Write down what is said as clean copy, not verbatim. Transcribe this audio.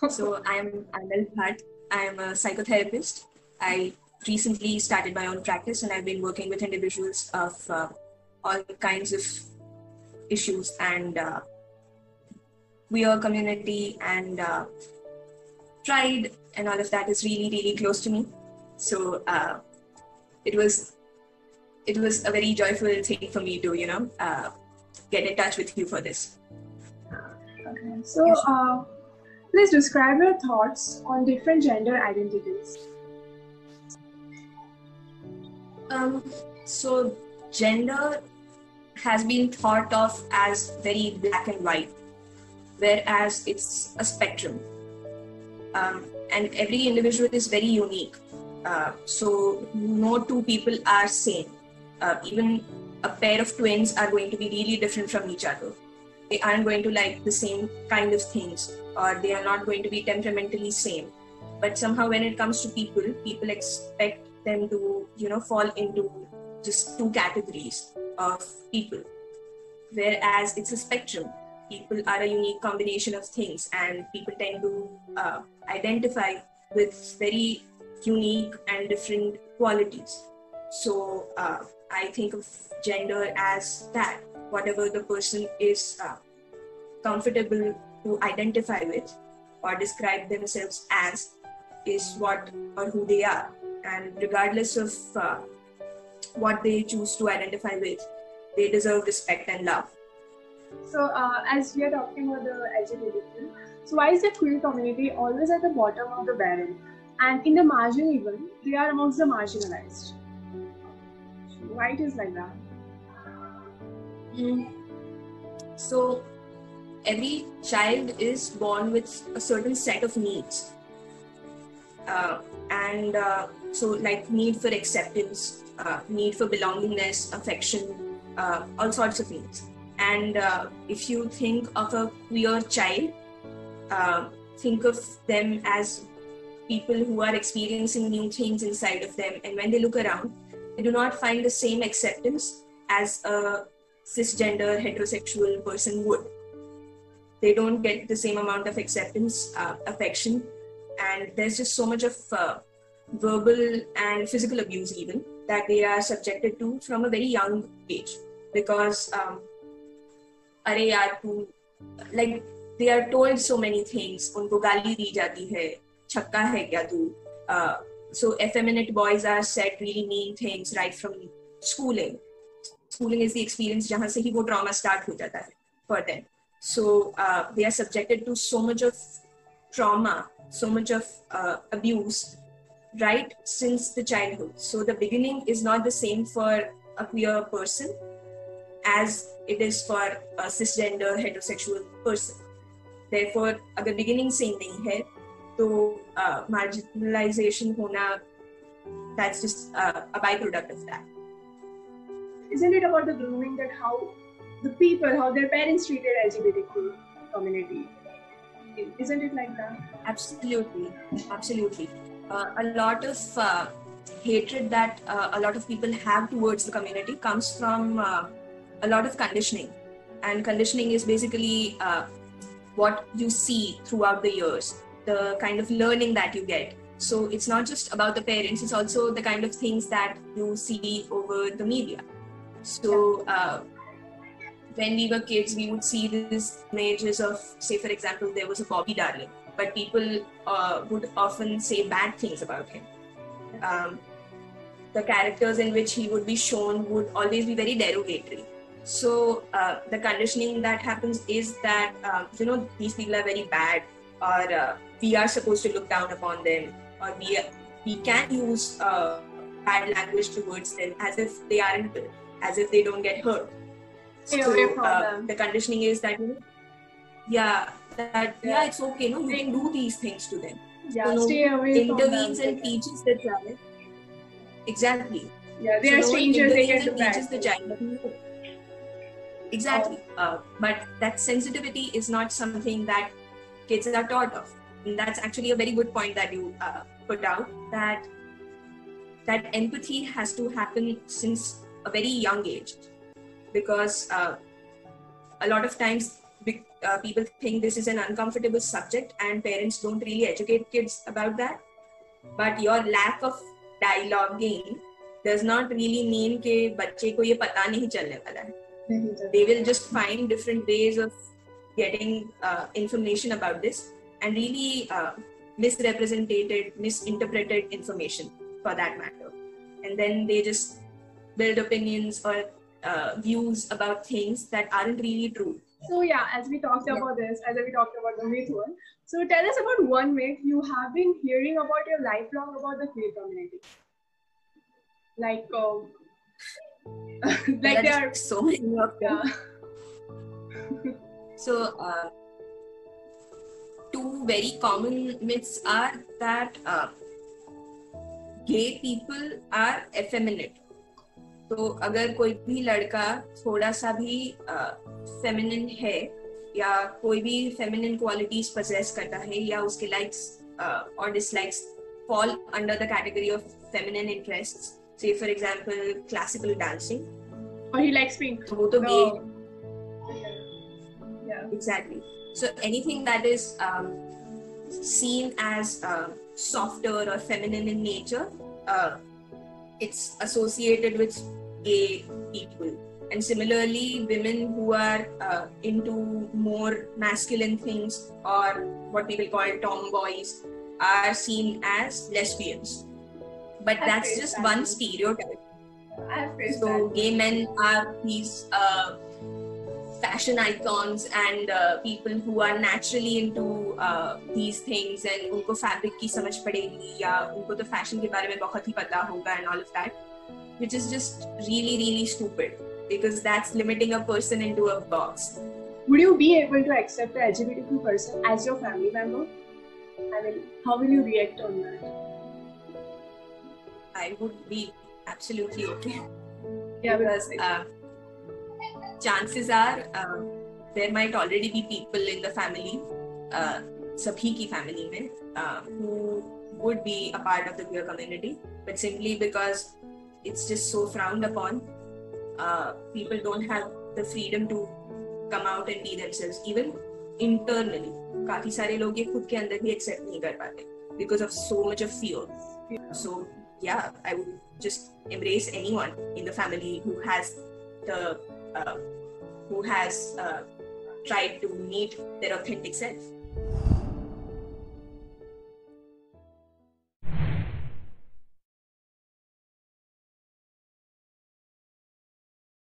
So I'm Aanal Bhatt. I'm a psychotherapist. I recently started my own practice and I've been working with individuals of all kinds of issues and queer community and pride and all of that is really, really close to me. So it was a very joyful thing for me to, get in touch with you for this. Okay. So, please describe your thoughts on different gender identities. So gender has been thought of as very black and white, whereas it's a spectrum. And every individual is very unique. So no two people are same. Even a pair of twins are going to be really different from each other. They aren't going to like the same kind of things, or they are not going to be temperamentally same. But somehow when it comes to people expect them to, fall into just two categories of people. Whereas it's a spectrum. People are a unique combination of things and people tend to identify with very unique and different qualities. So I think of gender as that. Whatever the person is comfortable to identify with or describe themselves as is what or who they are. And regardless of what they choose to identify with, they deserve respect and love. So as we are talking about the LGBTQ, so why is the queer community always at the bottom of the barrel? And in the margin even, they are amongst the marginalized. Why it is like that? So every child is born with a certain set of needs. So like need for acceptance, need for belongingness, affection, all sorts of needs. And if you think of a queer child, think of them as people who are experiencing new things inside of them. And when they look around, they do not find the same acceptance as a cisgender heterosexual person would. They don't get the same amount of acceptance, affection, and there's just so much of verbal and physical abuse even that they are subjected to from a very young age. Because like they are told so many things. Unko gali di jati hai, chakka hai kya tu? So effeminate boys are said really mean things right from schooling. Schooling is the experience jahan se hi wo trauma start ho jata hai for them. So they are subjected to so much of trauma, so much of abuse right since the childhood. So the beginning is not the same for a queer person as it is for a cisgender heterosexual person. Therefore, अगर beginning same नहीं है, तो marginalization होना, that's just a byproduct of that. Isn't it about the grooming that how their parents treated LGBTQ community? Isn't it like that? Absolutely. A lot of hatred that a lot of people have towards the community comes from a lot of conditioning. And conditioning is basically what you see throughout the years, the kind of learning that you get. So it's not just about the parents, it's also the kind of things that you see over the media. So when we were kids, we would see these images of, say for example, there was a Bobby darling, but people would often say bad things about him. The characters in which he would be shown would always be very derogatory. So the conditioning that happens is that, these people are very bad, or we are supposed to look down upon them, or we can use bad language towards them as if they aren't, as if they don't get hurt. So the conditioning is that, it's okay, you can do these things to them. Yeah, so stay away intervenes from them. And teaches the child. Exactly. Yeah, they are strangers, they get teaches the child. Exactly. But that sensitivity is not something that kids are taught of. And that's actually a very good point that you put out, that empathy has to happen since a very young age. Because a lot of times people think this is an uncomfortable subject and parents don't really educate kids about that. But your lack of dialoguing does not really mean कि बच्चे को ये पता नहीं चलने वाला है. They will just find different ways of getting information about this, and really misinterpreted information for that matter. And then they just build opinions or views about things that aren't really true. So yeah, as we talked about this, as we talked about the myth one, so tell us about one myth you have been hearing about your lifelong about the queer community. Like, like there are so many of them. Yeah. So, two very common myths are that gay people are effeminate. तो अगर कोई भी लड़का थोड़ा सा भी feminine है या कोई भी फेमिनिन क्वालिटीज possess करता है या उसके likes or dislikes fall under the category of feminine interests, say for example classical dancing, or he likes pink, तो वो तो gay. Yeah, exactly. So anything that is seen as softer or feminine in nature, it's associated with gay people. And similarly, women who are into more masculine things, or what people call tomboys, are seen as lesbians. But that's just one stereotype. So gay men are these fashion icons and people who are naturally into these things, and उनको fabric की समझ पड़ेगी या उनको तो fashion के बारे में बहुत ही पता होगा and all of that, which is just really stupid, because that's limiting a person into a box. Would you be able to accept an LGBTQ person as your family member? I mean, how will you react on that? I would be absolutely okay. Yeah, because chances are there might already be people in the family, sabhi ki family mein, who would be a part of the queer community, but simply because it's just so frowned upon, people don't have the freedom to come out and be themselves. Even internally, काफी सारे लोग ये खुद के अंदर भी accept नहीं कर पाते because of so much of fear. So yeah, I would just embrace anyone in the family who has tried to meet their authentic self.